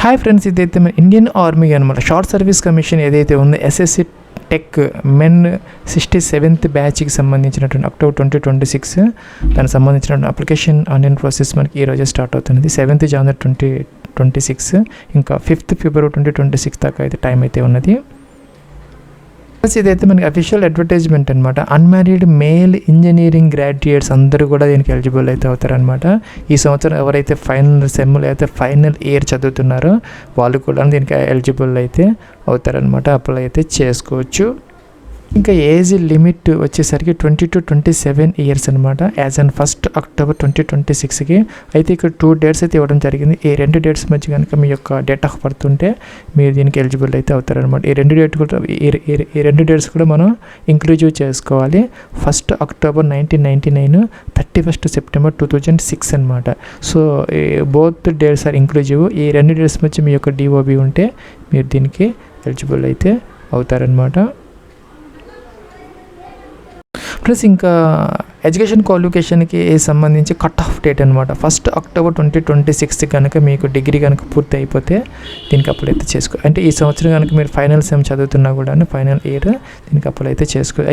Hi friends, ఇదైతే మన Indian army అనమాట. షార్ట్ సర్వీస్ కమిషన్ ఏదైతే ఉందో ఎస్ఎస్సి టెక్ మెన్ 67th బ్యాచ్కి సంబంధించినటువంటి అక్టోబర్ 2026 దానికి సంబంధించినటువంటి అప్లికేషన్ ఆన్లైన్ ప్రాసెస్ మనకి ఈరోజు స్టార్ట్ అవుతుంది. 7th January 2026 ఇంకా 5th February 2026 దాకా అయితే టైం అయితే ఉన్నది. ఇదైతే మనకి అఫీషియల్ అడ్వర్టైజ్మెంట్ అనమాట. అన్మ్యారీడ్ మేల్ ఇంజనీరింగ్ గ్రాడ్యుయేట్స్ అందరూ కూడా దీనికి ఎలిజిబుల్ అయితే అవుతారనమాట. ఈ సంవత్సరం ఎవరైతే ఫైనల్ సెమ్లు అయితే ఫైనల్ ఇయర్ చదువుతున్నారో వాళ్ళు కూడా దీనికి ఎలిజిబుల్ అయితే అవుతారనమాట. అప్లై అయితే చేసుకోవచ్చు. ఇంకా ఏజ్ లిమిట్ వచ్చేసరికి 20 to 27 years అనమాట. యాజ్ అండ్ 1st October 2026కి అయితే ఇక్కడ 2 dates అయితే ఇవ్వడం జరిగింది. ఈ 2 dates మధ్య కనుక మీ యొక్క డేట్ ఆఫ్ బర్త్ ఉంటే మీరు దీనికి ఎలిజిబుల్ అయితే అవుతారనమాట. ఈ 2 dates కూడా మనం ఇంక్లూజివ్ చేసుకోవాలి. 1st October 1999, 31st September 2006 అనమాట. So both dates are inclusive. ఈ 2 dates మధ్య మీ యొక్క డిఓబి ఉంటే మీరు దీనికి ఎలిజిబుల్ అయితే అవుతారనమాట. ప్లస్ ఇంకా ఎడ్యుకేషన్ క్వాలిఫికేషన్కి సంబంధించి కట్ ఆఫ్ డేట్ అనమాట. 1st October 2026 కనుక మీకు డిగ్రీ కనుక పూర్తి అయిపోతే దీనికి అప్లై అయితే అంటే ఈ సంవత్సరం కనుక మీరు ఫైనల్ సెమ్ చదువుతున్నా కూడా ఫైనల్ ఇయర్ దీనికి అప్లై అయితే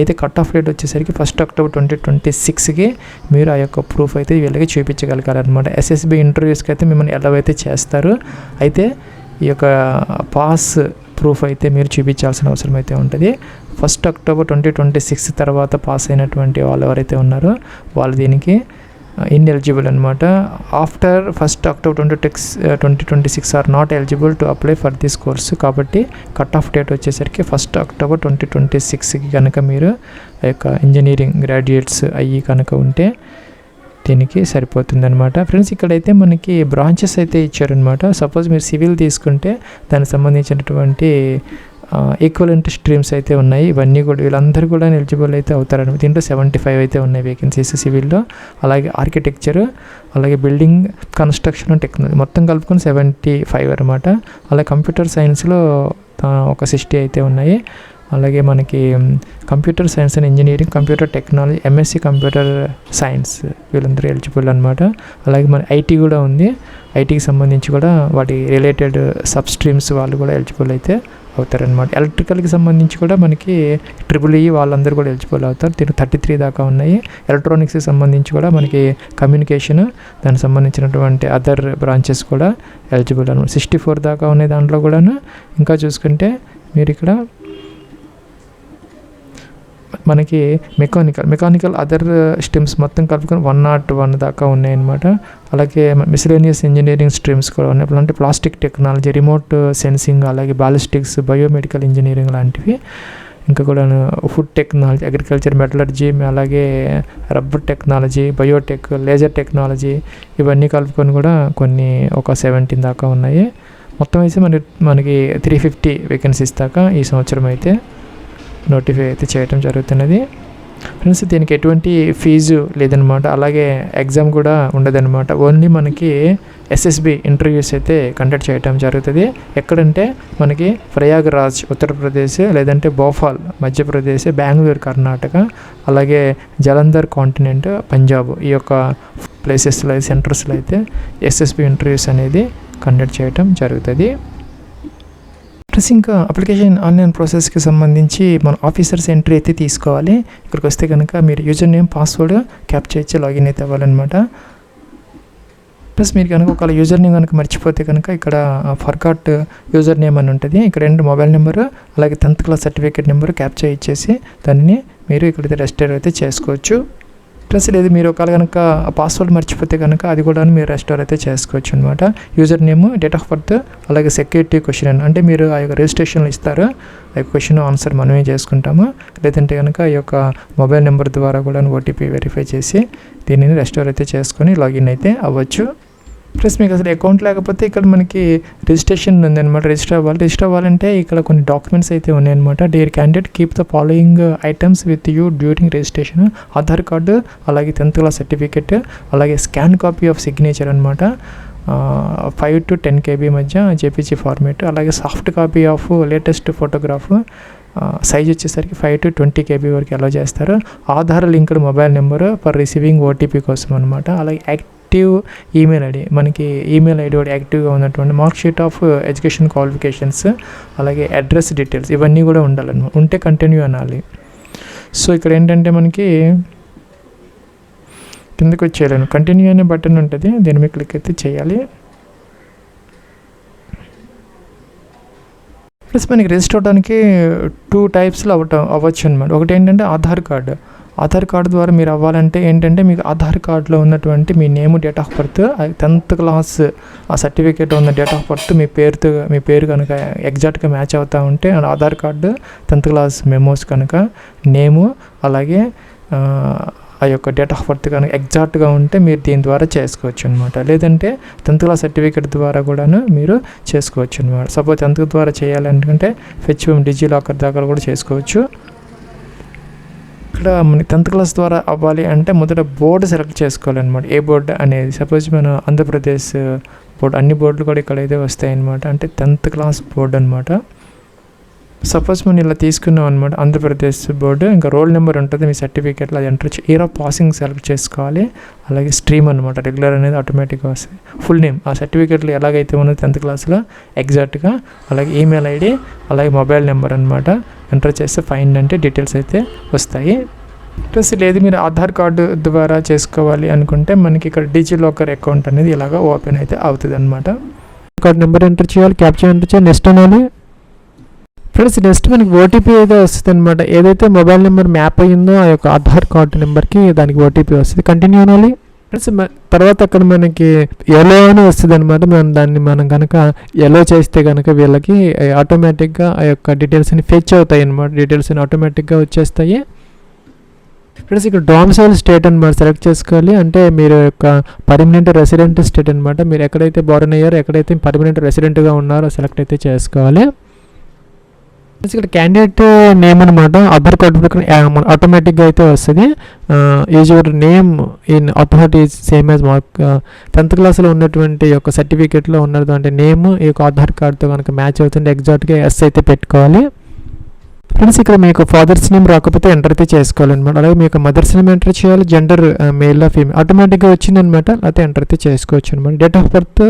అయితే కట్ ఆఫ్ డేట్ వచ్చేసరికి 1st October 2026కి మీరు ఆ యొక్క ప్రూఫ్ అయితే వీళ్ళకి చూపించగలగాలన్నమాట. ఎస్ఎస్బి ఇంటర్వ్యూస్కి అయితే మిమ్మల్ని ఎలా అయితే చేస్తారు, అయితే ఈ యొక్క పాస్ ప్రూఫ్ అయితే మీరు చూపించాల్సిన అవసరం అయితే ఉంటుంది. 1st October 2026 తర్వాత పాస్ అయినటువంటి వాళ్ళు ఎవరైతే ఉన్నారో వాళ్ళు దీనికి ఇన్ఎలిజిబుల్ అనమాట. After 1st October 2026 are not eligible to apply for this course. కాబట్టి కట్ ఆఫ్ డేట్ వచ్చేసరికి 1st October 2026కి కనుక మీరు ఆ యొక్క ఇంజనీరింగ్ గ్రాడ్యుయేట్స్ అయ్యి కనుక ఉంటే దీనికి సరిపోతుంది అనమాట. ఫ్రెండ్స్, ఇక్కడైతే మనకి బ్రాంచెస్ అయితే ఇచ్చారనమాట. సపోజ్ మీరు సివిల్ తీసుకుంటే దానికి సంబంధించినటువంటి ఈక్వలెంట్ స్ట్రీమ్స్ అయితే ఉన్నాయి. ఇవన్నీ కూడా వీళ్ళందరూ కూడా ఎలిజిబుల్ అయితే అవుతారనమాట. దీంట్లో 75 అయితే ఉన్నాయి వేకెన్సీస్ సివిల్లో. అలాగే ఆర్కిటెక్చర్, అలాగే బిల్డింగ్ కన్స్ట్రక్షన్ టెక్నాలజీ మొత్తం కలుపుకొని 75 అనమాట. అలాగే కంప్యూటర్ సైన్స్లో ఒక 60 అయితే ఉన్నాయి. అలాగే మనకి computer science and engineering, computer technology, MSc computer science వీళ్ళందరూ ఎలిజిబుల్ అనమాట. అలాగే మన ఐటీ కూడా ఉంది. ఐటీకి సంబంధించి కూడా వాటి రిలేటెడ్ సబ్ స్ట్రీమ్స్ వాళ్ళు కూడా ఎలిజిబుల్ అయితే అవుతారనమాట. ఎలక్ట్రికల్కి సంబంధించి కూడా మనకి EEE వాళ్ళందరూ కూడా ఎలిజిబుల్ అవుతారు. దీనికి 33 దాకా ఉన్నాయి. ఎలక్ట్రానిక్స్కి సంబంధించి కూడా మనకి కమ్యూనికేషన్, దానికి సంబంధించినటువంటి అదర్ బ్రాంచెస్ కూడా ఎలిజిబుల్ అనమాట. 64 దాకా ఉన్నాయి దాంట్లో కూడాను. ఇంకా చూసుకుంటే మీరు ఇక్కడ మనకి మెకానికల్ అదర్ స్ట్రీమ్స్ మొత్తం కలుపుకొని 101 దాకా ఉన్నాయన్నమాట. అలాగే మిస్లేనియస్ ఇంజనీరింగ్ స్ట్రీమ్స్ కూడా ఉన్నాయి. అంటే ప్లాస్టిక్ టెక్నాలజీ, రిమోట్ సెన్సింగ్, అలాగే బాలిస్టిక్స్, బయోమెడికల్ ఇంజనీరింగ్ లాంటివి. ఇంకా కూడా ఫుడ్ టెక్నాలజీ, అగ్రికల్చర్, మెటలర్జీ, అలాగే rubber technology, Biotech, laser technology ఇవన్నీ కలుపుకొని కూడా ఒక 17 దాకా ఉన్నాయి. మొత్తం అయితే మనకి 350 వేకెన్సీస్ దాకా ఈ సంవత్సరం అయితే నోటిఫై అయితే చేయటం జరుగుతున్నది. ఫ్రెండ్స్, దీనికి ఎటువంటి ఫీజు లేదనమాట. అలాగే ఎగ్జామ్ కూడా ఉండదన్నమాట. ఓన్లీ మనకి ఎస్ఎస్బి ఇంటర్వ్యూస్ అయితే కండక్ట్ చేయటం జరుగుతుంది. ఎక్కడంటే మనకి ప్రయాగ్రాజ్ ఉత్తరప్రదేశ్, లేదంటే భోపాల్ మధ్యప్రదేశ్, బెంగళూరు కర్ణాటక, అలాగే జలంధర్ కాంటినెంట్ పంజాబ్, ఈ యొక్క ప్లేసెస్లో సెంటర్స్లో అయితే ఎస్ఎస్బి ఇంటర్వ్యూస్ అనేది కండక్ట్ చేయటం జరుగుతుంది. ప్లస్ ఇంకా అప్లికేషన్ ఆన్లైన్ ప్రాసెస్కి సంబంధించి మన ఆఫీసర్స్ ఎంట్రీ అయితే తీసుకోవాలి. ఇక్కడికి వస్తే కనుక మీరు యూజర్ నేమ్, పాస్వర్డ్ క్యాప్చర్ ఇచ్చి లాగిన్ అయితే అవ్వాలన్నమాట. ప్లస్ మీరు కనుక ఒకవేళ యూజర్ నేమ్ కనుక మర్చిపోతే కనుక ఇక్కడ ఫర్గాట్ యూజర్ నేమ్ అని ఉంటుంది. ఇక్కడ మొబైల్ నెంబరు, అలాగే 10th class certificate number capture ఇచ్చేసి దాన్ని మీరు ఇక్కడైతే రెజిస్టర్ అయితే చేసుకోవచ్చు. ప్లస్ లేదు మీరు ఒకవేళ కనుక పాస్వర్డ్ మర్చిపోతే కనుక అది కూడా మీరు రెస్టోర్ అయితే చేసుకోవచ్చు అనమాట. User name, date of birth, అలాగే సెక్యూరిటీ క్వశ్చన్ అంటే మీరు ఆ యొక్క రిజిస్ట్రేషన్లో ఇస్తారు. ఆ యొక్క క్వశ్చన్ ఆన్సర్ మనమే చేసుకుంటాము. లేదంటే కనుక ఈ యొక్క మొబైల్ నెంబర్ ద్వారా కూడా ఓటీపీ వెరిఫై చేసి దీనిని రెస్టోర్ అయితే చేసుకొని లాగిన్ అయితే అవ్వచ్చు. ప్లస్ మీకు అసలు అకౌంట్ లేకపోతే ఇక్కడ మనకి రిజిస్ట్రేషన్ ఉందన్నమాట. రిజిస్టర్ అవ్వాలంటే ఇక్కడ కొన్ని డాక్యుమెంట్స్ అయితే ఉన్నాయన్నమాట. Dear candidate, keep the following items with you during registration. Aadhaar card, అలాగే 10th క్లాస్ సర్టిఫికేట్, అలాగే స్కాన్ కాపీ ఆఫ్ సిగ్నేచర్ అనమాట. 5 to 10 KB మధ్య జేపీజీ ఫార్మేట్, అలాగే soft copy of latus photograph, size వచ్చేసరికి 5 to 20 KB వరకు అలో చేస్తారు. Aadhaar linked mobile number for receiving OTP కోసం అనమాట. అలాగే యాక్టివ్ ఈమెయిల్ ఐడి, మనకి ఈమెయిల్ ఐడి కూడా యాక్టివ్గా ఉన్నటువంటి mark sheet of education qualifications, అలాగే అడ్రస్ డీటెయిల్స్ ఇవన్నీ కూడా ఉండాలన్నమాట. ఉంటే కంటిన్యూ అనాలి. సో ఇక్కడ ఏంటంటే మనకి కిందకి వచ్చేయాలను కంటిన్యూ అనే బటన్ ఉంటుంది, దీని మీద క్లిక్ అయితే చేయాలి. ప్లస్ మనకి రిజిస్టర్ అవడానికి 2 టైప్స్లో అవ్వచ్చు అనమాట. ఒకటి ఏంటంటే ఆధార్ కార్డు ద్వారా మీరు అవ్వాలంటే ఏంటంటే మీకు ఆధార్ కార్డులో ఉన్నటువంటి మీ name, date of birth, 10th class ఆ సర్టిఫికేట్ ఉన్న డేట్ ఆఫ్ బర్త్ మీ పేరు కనుక ఎగ్జాక్ట్గా మ్యాచ్ అవుతూ ఉంటే Aadhaar card 10th class memos కనుక నేము అలాగే ఆ యొక్క డేట్ ఆఫ్ బర్త్ కనుక ఎగ్జాక్ట్గా ఉంటే మీరు దీని ద్వారా చేసుకోవచ్చు అనమాట. లేదంటే 10th క్లాస్ సర్టిఫికేట్ ద్వారా కూడాను మీరు చేసుకోవచ్చు అనమాట. సపోజ్ 10th ద్వారా చేయాలంటే ఫెచ్ఎం డిజిలాకర్ దాకా కూడా చేసుకోవచ్చు. ఇక్కడ మనకి 10th క్లాస్ ద్వారా అవ్వాలి అంటే మొదట బోర్డు సెలెక్ట్ చేసుకోవాలన్నమాట. ఏ బోర్డు అనేది, సపోజ్ మన ఆంధ్రప్రదేశ్ బోర్డు, అన్ని బోర్డులు కూడా ఇక్కడైతే వస్తాయి అనమాట. అంటే 10th క్లాస్ బోర్డు అనమాట. సపోజ్ మనం ఇలా తీసుకున్నాం అనమాట, ఆంధ్రప్రదేశ్ బోర్డు. ఇంకా రోల్ నెంబర్ ఉంటుంది మీ సర్టిఫికేట్లో, అది enter year of passing select చేసుకోవాలి. అలాగే స్ట్రీమ్ అనమాట, రెగ్యులర్ అనేది ఆటోమేటిక్గా వస్తుంది. ఫుల్ నేమ్ ఆ సర్టిఫికేట్లో ఎలాగైతే ఉన్నది 10th క్లాస్లో ఎగ్జాక్ట్గా, అలాగే ఈమెయిల్ ఐడి, అలాగే మొబైల్ నెంబర్ అనమాట ఎంటర్ చేస్తే ఫైండ్ అంటే డీటెయిల్స్ అయితే వస్తాయి. ప్లస్ లేదు మీరు ఆధార్ కార్డు ద్వారా చేసుకోవాలి అనుకుంటే మనకి ఇక్కడ డిజిలాకర్ అకౌంట్ అనేది ఇలాగ ఓపెన్ అయితే అవుతుంది అనమాట. కార్డు నెంబర్ ఎంటర్ చేయాలి, క్యాప్చర్ ఎంటర్ చేయాలి, నెక్స్ట్ అనాలి. ఫ్రెండ్స్ నెక్స్ట్ మనకి ఓటీపీ అయితే వస్తుంది అనమాట. ఏదైతే మొబైల్ నెంబర్ మ్యాప్ అయ్యిందో ఆ యొక్క ఆధార్ కార్డు నెంబర్కి దానికి ఓటీపీ వస్తుంది, కంటిన్యూ అనాలి. ఫ్రెండ్స్ తర్వాత అక్కడ మనకి ఎలో అని వస్తుంది అనమాట. మనం కనుక ఎలో చేస్తే కనుక వీళ్ళకి ఆటోమేటిక్గా ఆ యొక్క డీటెయిల్స్ని ఫెచ్ అవుతాయి అనమాట, డీటెయిల్స్ని ఆటోమేటిక్గా వచ్చేస్తాయి. ఫ్రెండ్స్ ఇక్కడ డొమిసైల్ స్టేట్ అనమాట సెలెక్ట్ చేసుకోవాలి. అంటే మీరు యొక్క పర్మనెంట్ రెసిడెంట్ స్టేట్ అనమాట. మీరు ఎక్కడైతే బోర్న్ అయ్యారో, ఎక్కడైతే పర్మనెంట్ రెసిడెంట్గా ఉన్నారో సెలెక్ట్ అయితే చేసుకోవాలి. ఇక్కడ క్యాండిడేట్ నేమ్ అనమాట ఆధార్ కార్డు ప్రకారం ఆటోమేటిక్గా అయితే వస్తుంది. Is your name in authority same as mark 10th క్లాస్లో ఉన్నటువంటి యొక్క సర్టిఫికేట్లో ఉన్నటువంటి నేమ్ ఈ యొక్క ఆధార్ కార్డుతో కనుక మ్యాచ్ అవుతుంది ఎగ్జాక్ట్గా ఎస్ అయితే పెట్టుకోవాలి. ఫ్రెండ్స్ ఇక్కడ మీకు ఫాదర్స్ నేమ్ రాకపోతే ఎంటర్ అయితే చేసుకోవాలన్నమాట. అలాగే మీకు మదర్స్ నేమ్ ఎంటర్ చేయాలి, జెండర్ మేల్ ఫీమేల్ ఆటోమేటిక్గా వచ్చిందనమాట, అయితే ఎంటర్ అయితే చేసుకోవచ్చు అనమాట. డేట్ ఆఫ్ బర్త్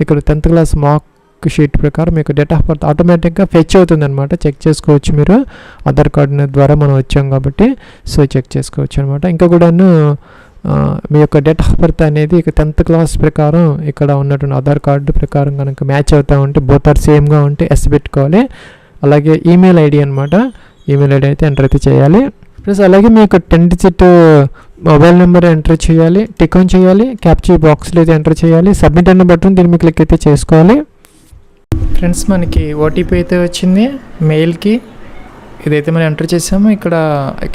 ఇక్కడ 10th క్లాస్ మార్క్ షీట్ ప్రకారం మీకు డేట్ ఆఫ్ బర్త్ ఆటోమేటిక్గా ఫెచ్ అవుతుంది అనమాట. చెక్ చేసుకోవచ్చు మీరు, ఆధార్ కార్డు ద్వారా మనం వచ్చాం కాబట్టి సో చెక్ చేసుకోవచ్చు అనమాట. ఇంకా కూడాను మీ యొక్క డేట్ ఆఫ్ బర్త్ అనేది ఇక 10th క్లాస్ ప్రకారం ఇక్కడ ఉన్నటువంటి ఆధార్ కార్డు ప్రకారం కనుక మ్యాచ్ అవుతూ ఉంటే బోత్ ఆర్ సేమ్గా ఉంటే ఎస్ పెట్టుకోవాలి. అలాగే ఈమెయిల్ ఐడి అనమాట, ఈమెయిల్ ఐడి అయితే ఎంటర్ అయితే చేయాలి. ప్లస్ అలాగే మీ యొక్క 10 digit మొబైల్ నెంబర్ ఎంటర్ చేయాలి, టిక్ ఆన్ చేయాలి, క్యాప్చర్ బాక్స్లో అయితే ఎంటర్ చేయాలి. సబ్మిట్ అన్న బటన్ దీని మీద క్లిక్ అయితే చేసుకోవాలి. ఫ్రెండ్స్ మనకి ఓటీపీ అయితే వచ్చింది మెయిల్కి, ఇదైతే మనం ఎంటర్ చేసాము, ఇక్కడ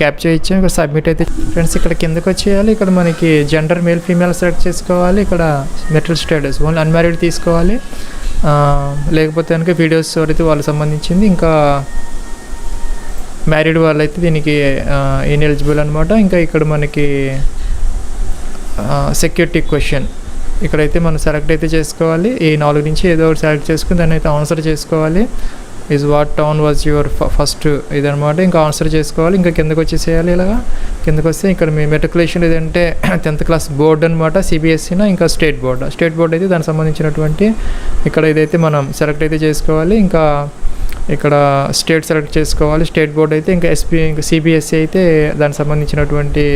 క్యాప్చర్ ఇచ్చాము, ఇక్కడ సబ్మిట్ అయితే. ఫ్రెండ్స్ ఇక్కడ కిందకి వచ్చేయాలి, ఇక్కడ మనకి జెండర్ మేల్ ఫీమేల్ సెలెక్ట్ చేసుకోవాలి. ఇక్కడ మెటల్ స్టేటస్ ఓన్లీ అన్మ్యారీడ్ తీసుకోవాలి, లేకపోతే కనుక వీడియోస్ అయితే వాళ్ళకి సంబంధించింది. ఇంకా మ్యారీడ్ వాళ్ళైతే దీనికి ఇన్ఎలిజిబుల్ అనమాట. ఇంకా ఇక్కడ మనకి సెక్యూరిటీ క్వశ్చన్ ఇక్కడైతే మనం సెలెక్ట్ అయితే చేసుకోవాలి. ఈ 4 నుంచి ఏదో ఒకటి సెలెక్ట్ చేసుకుని దాన్ని అయితే ఆన్సర్ చేసుకోవాలి. Is what town was your first ఇదనమాట. ఇంకా ఆన్సర్ చేసుకోవాలి. ఇంకా కిందకు వచ్చేసేయాలి. ఇలాగా కిందకు వస్తే ఇక్కడ మీ మెట్రికులేషన్ ఏదంటే 10th క్లాస్ బోర్డు అనమాట, సిబిఎస్ఈనా ఇంకా స్టేట్ బోర్డు అయితే దానికి సంబంధించినటువంటి ఇక్కడ ఇదైతే మనం సెలెక్ట్ అయితే చేసుకోవాలి. ఇంకా ఇక్కడ స్టేట్ సెలెక్ట్ చేసుకోవాలి, స్టేట్ బోర్డు అయితే. ఇంకా ఇంకా సిబిఎస్ఈ అయితే దానికి సంబంధించినటువంటి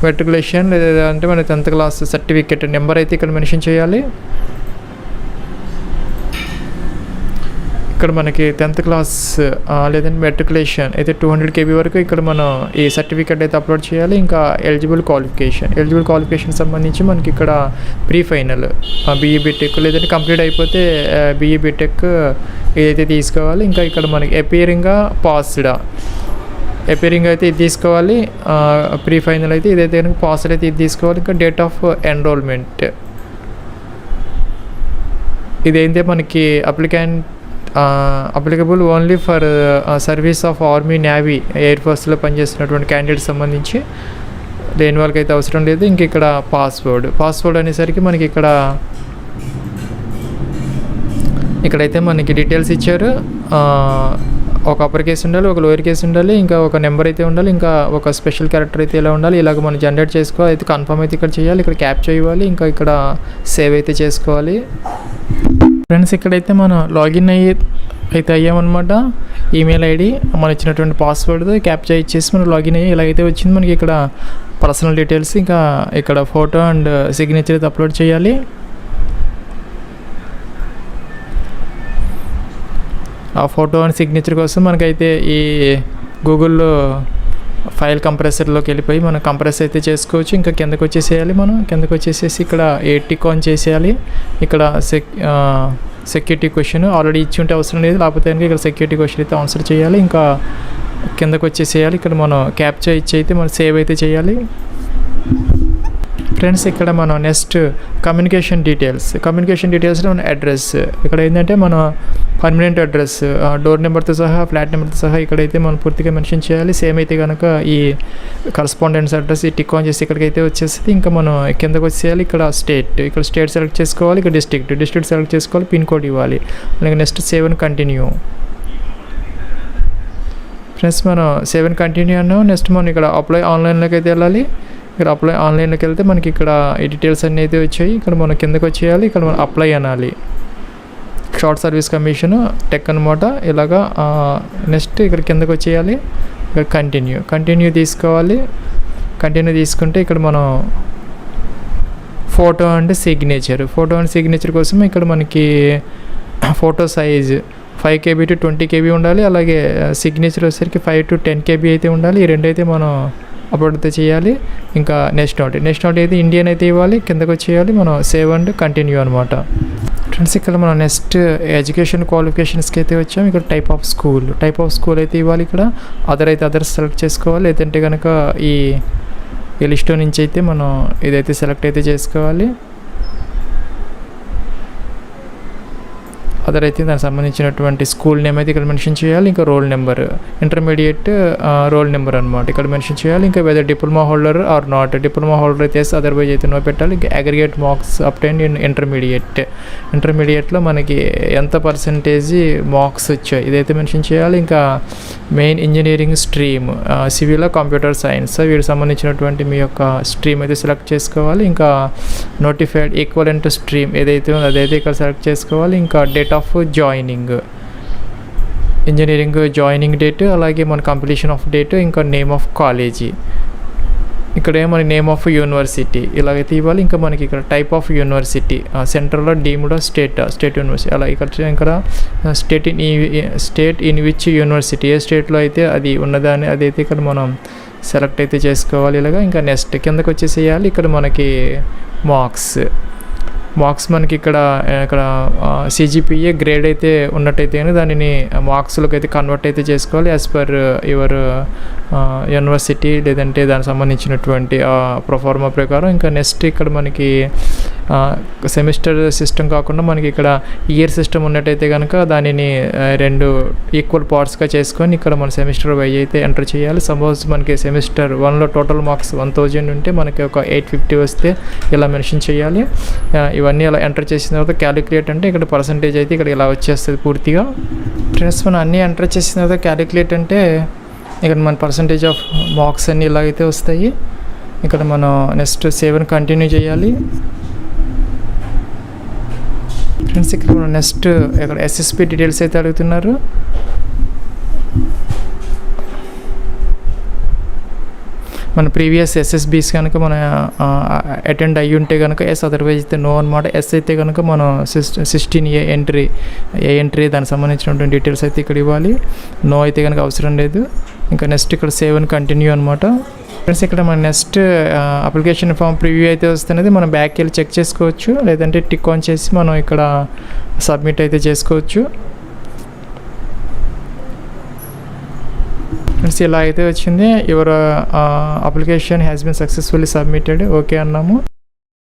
మెట్రికులేషన్ లేదంటే మన 10th క్లాస్ సర్టిఫికేట్ నెంబర్ అయితే ఇక్కడ మెన్షన్ చేయాలి. ఇక్కడ మనకి 10th క్లాస్ లేదంటే మెట్రికులేషన్ అయితే 200 KB వరకు ఇక్కడ మనం ఈ సర్టిఫికేట్ అయితే అప్లోడ్ చేయాలి. ఇంకా ఎలిజిబుల్ క్వాలిఫికేషన్ సంబంధించి మనకి ఇక్కడ ప్రీ ఫైనల్ BE BTech లేదంటే కంప్లీట్ అయిపోతే BE BTech ఇదైతే తీసుకోవాలి. ఇంకా ఇక్కడ మనకి అపియరింగ్ అయితే ఇది తీసుకోవాలి. ప్రీ ఫైనల్ అయితే ఇదైతే కనుక పాస్డ్ అయితే ఇది తీసుకోవాలి. ఇంకా డేట్ ఆఫ్ ఎన్రోల్మెంట్ ఇదైతే మనకి applicable only for service of army, navy, air ఫోర్స్లో పనిచేస్తున్నటువంటి క్యాండిడేట్ సంబంధించి, లేని వాళ్ళకి అయితే అవసరం లేదు. ఇంక ఇక్కడ పాస్వర్డ్ అనేసరికి మనకి ఇక్కడైతే మనకి డీటెయిల్స్ ఇచ్చారు. ఒక అప్పర్ కేస్ ఉండాలి, ఒక లోయర్ కేస్ ఉండాలి, ఇంకా ఒక నెంబర్ అయితే ఉండాలి, ఇంకా ఒక స్పెషల్ క్యారెక్టర్ అయితే ఇలా ఉండాలి. ఇలాగ మనం జనరేట్ చేసుకోవాలి. అయితే కన్ఫర్మ్ అయితే ఇక్కడ చేయాలి, ఇక్కడ క్యాప్చర్ ఇవ్వాలి, ఇంకా ఇక్కడ సేవ్ అయితే చేసుకోవాలి. ఫ్రెండ్స్ ఇక్కడైతే మనం లాగిన్ అయితే అయ్యామన్నమాట. ఈమెయిల్ ఐడి మనం ఇచ్చినటువంటి పాస్వర్డ్ క్యాప్చర్ ఇచ్చేసి మనం లాగిన్ అయ్యి ఇలాగైతే వచ్చింది. మనకి ఇక్కడ పర్సనల్ డీటెయిల్స్, ఇంకా ఇక్కడ ఫోటో అండ్ సిగ్నేచర్ అయితే అప్లోడ్ చేయాలి. ఆ ఫోటో అండ్ సిగ్నేచర్ కోసం మనకైతే ఈ గూగుల్లో ఫైల్ కంప్రెసర్లోకి వెళ్ళిపోయి మనం కంప్రెస్ అయితే చేసుకోవచ్చు. ఇంకా కిందకు వచ్చేసేయాలి. మనం కిందకు వచ్చేసేసి ఇక్కడ టిక్ ఆన్ చేసేయాలి. ఇక్కడ సెక్యూరిటీ క్వశ్చన్ ఆల్రెడీ ఇచ్చి ఉంటే అవసరం లేదు, లేకపోతే కనుక ఇక్కడ సెక్యూరిటీ క్వశ్చన్ అయితే ఆన్సర్ చేయాలి. ఇంకా కిందకు వచ్చేసేయాలి. ఇక్కడ మనం క్యాప్చర్ ఇచ్చి అయితే మనం సేవ్ అయితే చేయాలి. ఫ్రెండ్స్ ఇక్కడ మనం నెక్స్ట్ కమ్యూనికేషన్ డీటెయిల్స్లో మన అడ్రస్, ఇక్కడ ఏంటంటే మన పర్మనెంట్ అడ్రస్, డోర్ నెంబర్తో సహా, ఫ్లాట్ నెంబర్తో సహా ఇక్కడైతే మనం పూర్తిగా మెన్షన్ చేయాలి. సేమ్ అయితే కనుక ఈ కరస్పాండెన్స్ అడ్రస్ ఈ టిక్ ఆన్ చేసి ఇక్కడికైతే వచ్చేసి ఇంకా మనం కిందకు వచ్చేయాలి. ఇక్కడ స్టేట్ సెలెక్ట్ చేసుకోవాలి, ఇక్కడ డిస్ట్రిక్ట్ సెలెక్ట్ చేసుకోవాలి, పిన్ కోడ్ ఇవ్వాలి. అలాగే next save and continue. Friends మనం సేవ్ అండ్ కంటిన్యూ అన్నాం. నెక్స్ట్ మనం ఇక్కడ అప్లై ఆన్లైన్లోకి అయితే వెళ్ళాలి. ఇక్కడ అప్లై ఆన్లైన్లోకి వెళ్తే మనకి ఇక్కడ ఈ డీటెయిల్స్ అన్నీ అయితే వచ్చాయి. ఇక్కడ మనం కిందకు వచ్చేయాలి. ఇక్కడ మనం అప్లై అనాలి. షార్ట్ సర్వీస్ కమిషన్ టెక్ అనమాట. ఇలాగా నెక్స్ట్ ఇక్కడ కిందకు వచ్చేయాలి. ఇక్కడ కంటిన్యూ తీసుకోవాలి. కంటిన్యూ తీసుకుంటే ఇక్కడ మనం ఫోటో అండ్ సిగ్నేచర్ కోసం ఇక్కడ మనకి photo size 5 KB to 20 KB ఉండాలి. అలాగే సిగ్నేచర్ వచ్చేసరికి 5 to 10 KB అయితే ఉండాలి. ఈ రెండు అయితే మనం అప్లోడ్ అయితే చేయాలి. ఇంకా నెక్స్ట్ నోట్ అయితే ఇండియన్ అయితే ఇవ్వాలి. కిందకు వచ్చేయాలి. మనం సేవ్ అండ్ కంటిన్యూ అనమాట. ఫ్రెండ్స్ ఇక్కడ మనం నెక్స్ట్ ఎడ్యుకేషన్ క్వాలిఫికేషన్స్కి అయితే వచ్చాం. ఇక్కడ టైప్ ఆఫ్ స్కూల్ అయితే ఇవ్వాలి. ఇక్కడ అదర్స్ సెలెక్ట్ చేసుకోవాలి. లేదంటే కనుక ఈ లిస్ట్లో నుంచి అయితే మనం ఇదైతే సెలెక్ట్ అయితే చేసుకోవాలి. అదర్ అయితే దానికి సంబంధించినటువంటి స్కూల్ నేమ్ అయితే ఇక్కడ మెన్షన్ చేయాలి. ఇంకా roll number, intermediate roll number అనమాట ఇక్కడ మెన్షన్ చేయాలి. ఇంకా whether diploma holder or not, diploma holder అయితే అదర్వైజ్ అయితే నో పెట్టాలి. ఇంకా అగ్రిగేట్ మార్క్స్ అప్టైన్ ఇన్ ఇంటర్మీడియట్లో మనకి ఎంత పర్సంటేజ్ మార్క్స్ వచ్చాయి ఇదైతే మెన్షన్ చేయాలి. ఇంకా main engineering stream, civil, computer science వీటికి సంబంధించినటువంటి మీ యొక్క స్ట్రీమ్ అయితే సెలెక్ట్ చేసుకోవాలి. ఇంకా నోటిఫైడ్ ఈక్వలెంట్ స్ట్రీమ్ ఏదైతే ఉందో అదైతే ఇక్కడ సెలెక్ట్ చేసుకోవాలి. ఇంకా date of joining, engineering joining date, అలాగే మన కంప్లీషన్ ఆఫ్ డేట్, ఇంకా నేమ్ ఆఫ్ కాలేజీ, ఇక్కడ మన నేమ్ ఆఫ్ యూనివర్సిటీ ఇలాగైతే ఇవ్వాలి. ఇంకా మనకి ఇక్కడ టైప్ ఆఫ్ యూనివర్సిటీ, సెంట్రల్లో డీమ్డ్ స్టేట్ యూనివర్సిటీ, అలా ఇక్కడ స్టేట్ ఇన్ విచ్ యూనివర్సిటీ, ఏ స్టేట్లో అయితే అది ఉన్నదాన్ని అదైతే ఇక్కడ మనం సెలెక్ట్ అయితే చేసుకోవాలి. ఇలాగా ఇంకా నెక్స్ట్ కిందకు వచ్చేసేయాలి. ఇక్కడ మనకి మార్క్స్ మనకి ఇక్కడ CGPA గ్రేడ్ అయితే ఉన్నట్టయితే కానీ దానిని మార్క్స్లోకి అయితే కన్వర్ట్ అయితే చేసుకోవాలి యాజ్ పర్ యువర్ యూనివర్సిటీ, లేదంటే దానికి సంబంధించినటువంటి ప్రొఫార్మా ప్రకారం. ఇంకా నెక్స్ట్ ఇక్కడ మనకి సెమిస్టర్ సిస్టమ్ కాకుండా మనకి ఇక్కడ ఇయర్ సిస్టమ్ ఉన్నట్టయితే కనుక దానిని 2 ఈక్వల్ పార్ట్స్గా చేసుకొని ఇక్కడ మన సెమిస్టర్ వైజ్ అయితే ఎంటర్ చేయాలి. సపోజ్ మనకి సెమిస్టర్ 1లో టోటల్ మార్క్స్ 1000 ఉంటే మనకి ఒక 850 వస్తే ఇలా మెన్షన్ చేయాలి. ఇవన్నీ అలా ఎంటర్ చేసిన తర్వాత క్యాలిక్యులేట్ అంటే ఇక్కడ పర్సంటేజ్ అయితే ఇక్కడ ఇలా వచ్చేస్తుంది పూర్తిగా. ఫ్రెండ్స్ మనం అన్నీ ఎంటర్ చేసిన తర్వాత క్యాలిక్యులేట్ అంటే ఇక్కడ మన పర్సంటేజ్ ఆఫ్ మార్క్స్ అన్నీ ఇలాగైతే వస్తాయి. ఇక్కడ మనం నెక్స్ట్ సేవ్ అండ్ కంటిన్యూ చేయాలి. ఫ్రెండ్స్ ఇక్కడ మనం నెక్స్ట్ ఇక్కడ SSP డీటెయిల్స్ అయితే అడుగుతున్నారు. మన ప్రీవియస్ SSBs కనుక మన అటెండ్ అయ్యి ఉంటే కనుక ఎస్, అదర్వైజ్ అయితే నో అనమాట. ఎస్ అయితే కనుక మనం 16A ఎంట్రీ దానికి సంబంధించినటువంటి డీటెయిల్స్ అయితే ఇక్కడ ఇవ్వాలి. నో అయితే కనుక అవసరం లేదు. ఇంకా నెక్స్ట్ ఇక్కడ సేవ్ అండ్ కంటిన్యూ అనమాట. ఫ్రెండ్స్ ఇక్కడ మన నెక్స్ట్ అప్లికేషన్ ఫామ్ ప్రివ్యూ అయితే వస్తున్నది. మనం బ్యాక్ వెళ్ళి చెక్ చేసుకోవచ్చు, లేదంటే టిక్ ఆన్ చేసి మనం ఇక్కడ సబ్మిట్ అయితే చేసుకోవచ్చు. ఫ్రెండ్స్ ఇలా అయితే వచ్చింది. Your application has been successfully submitted, okay అన్నాము.